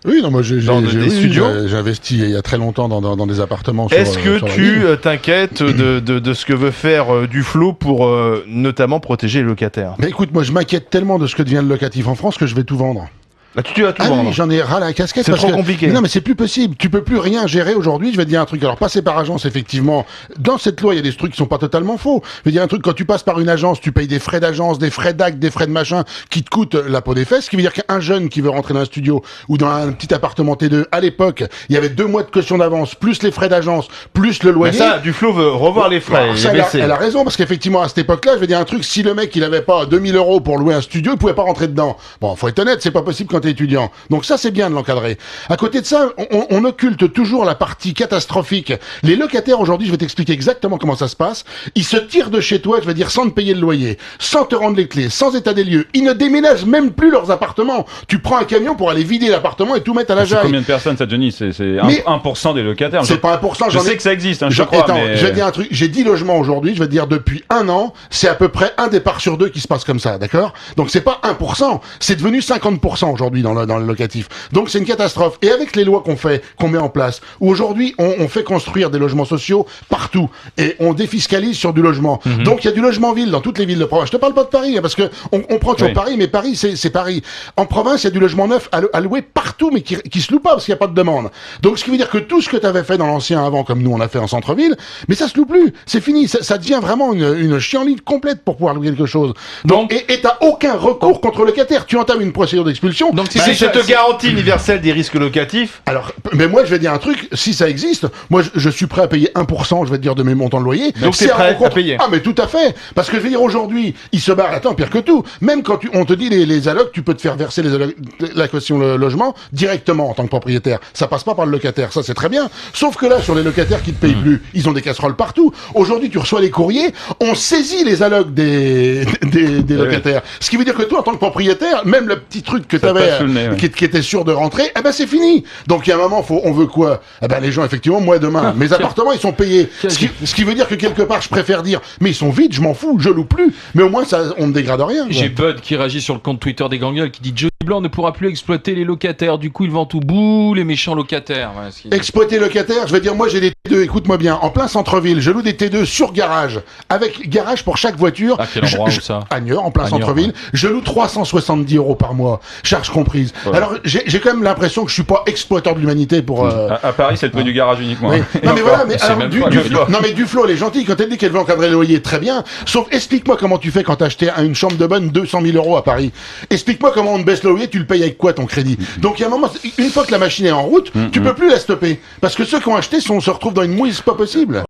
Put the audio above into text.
Oui, non, moi des studios. J'ai investi il y a très longtemps dans des appartements. Est-ce que sur la tu ville. t'inquiètes de ce que veut faire Duflo pour notamment protéger les locataires? Mais écoute, moi je m'inquiète tellement de ce que devient le locatif en France que je vais tout vendre. Là, tu vas tout Ah vendre. oui, j'en ai ras la casquette. C'est parce trop que- compliqué. Mais non, mais c'est plus possible. Tu peux plus rien gérer aujourd'hui. Je vais te dire un truc. Alors, passer par agence, effectivement. Dans cette loi, il y a des trucs qui sont pas totalement faux. Je vais dire un truc. Quand tu passes par une agence, tu payes des frais d'agence, des frais d'acte, des frais de machin qui te coûtent la peau des fesses. Ce qui veut dire qu'un jeune qui veut rentrer dans un studio ou dans un petit appartement T2, à l'époque, il y avait 2 mois de caution d'avance, plus les frais d'agence, plus le Mais loyer. ça, Duflo veut revoir les frais. Alors, ça, les baisser. elle a raison, parce qu'effectivement, à cette époque-là, je vais dire un truc, si le mec, il avait pas 2000 euros pour louer un studio, il pouvait pas rentrer dedans. Bon, faut être honnête, c'est pas possible quand t'es étudiant. Donc ça, c'est bien de l'encadrer. À côté de ça, on occulte toujours la partie catastrophique. Les locataires, aujourd'hui, je vais t'expliquer exactement comment ça se passe. Ils se tirent de chez toi, je veux dire, sans te payer le loyer, sans te rendre les clés, sans état des lieux. Ils ne déménagent même plus leurs appartements. Tu prends un camion pour aller vider l'appartement et tout mettre à la C'est jaille. combien de personnes ça, Johnny? C'est Mais- 1% des locataires. C'est pas 1%, Je j'en ai... sais que ça existe, hein, je Genre, crois, attends, mais... je vais te dire un truc. J'ai 10 logements aujourd'hui. Je vais te dire depuis 1 an, c'est à peu près un départ sur 2 qui se passe comme ça, d'accord? Donc c'est pas 1%, c'est devenu 50% aujourd'hui dans le locatif. Donc c'est une catastrophe. Et avec les lois qu'on met en place, où aujourd'hui on fait construire des logements sociaux partout et on défiscalise sur du logement. Donc il y a du logement ville dans toutes les villes de province. Je te parle pas de Paris, hein, parce que on prend toujours Oui. Paris, mais Paris c'est Paris. En province, il y a du logement neuf à louer partout, mais qui se loue pas parce qu'il y a pas de demande. Donc ce qui veut dire que tout ce que tu avais fait dans l'ancien avant, comme nous on a fait en centre-ville, mais ça se loue plus. C'est fini. Ça devient vraiment une chienlit complète pour pouvoir louer quelque chose. Donc et t'as aucun recours contre le locataire. Tu entames une procédure d'expulsion. Donc si c'est cette garantie universelle des risques locatifs, Alors, mais moi, je vais dire un truc, si ça existe, moi, je suis prêt à payer 1%, je vais te dire, de mes montants de loyer. Donc C'est t'es prêt rencontre- à payer. Ah, mais tout à fait. Parce que je veux dire, aujourd'hui, ils se barrent, attends, pire que tout. Même quand on te dit les allocs, tu peux te faire verser la caution logement directement en tant que propriétaire. Ça passe pas par le locataire, ça c'est très bien. Sauf que là, sur les locataires qui te payent plus, ils ont des casseroles partout. Aujourd'hui, tu reçois les courriers, on saisit les allocs des locataires. Ce qui veut dire que toi, en tant que propriétaire, même le petit truc que Ça t'avais, passe sous le nez, ouais. qui était sûr de rentrer, eh ben c'est fini. Donc il y a un moment, on veut quoi? Eh ben les gens, effectivement, moi demain, mes appartements ils sont payés. Ce qui veut dire que quelque part, je préfère dire, mais ils sont vides, je m'en fous, je loue plus. Mais au moins ça, on ne dégrade rien. quoi. J'ai Bud qui réagit sur le compte Twitter des Gangles qui dit Johnny Blanc ne pourra plus exploiter les locataires, du coup il vend tout bout les méchants locataires. Voilà ce qu'il dit. Exploiter locataire, je veux dire, moi j'ai des T2, écoute-moi bien, en plein centre-ville, je loue des T2 sur garage, avec garage pour chaque voiture. Ah, quel endroit où ça? À Niort, en plein À Niort, centre-ville, ouais. je loue 370 € par mois, charge comprise. Ouais. Alors j'ai quand même l'impression que je suis pas exploiteur de l'humanité pour... À Paris, c'est le prix du garage uniquement. Oui. Et Non mais encore, voilà, mais c'est alors même du pas- Duflo, non mais Duflo, elle est gentille quand elle dit qu'elle veut encadrer le loyer, très bien. Sauf explique-moi comment tu fais quand t'as acheté une chambre de bonne 200 000 € à Paris. Explique-moi comment on te baisse le loyer, tu le payes avec quoi ton crédit. Donc il y a un moment, une fois que la machine est en route, tu peux plus la stopper parce que ceux qui ont acheté se retrouvent dans une mouise pas possible.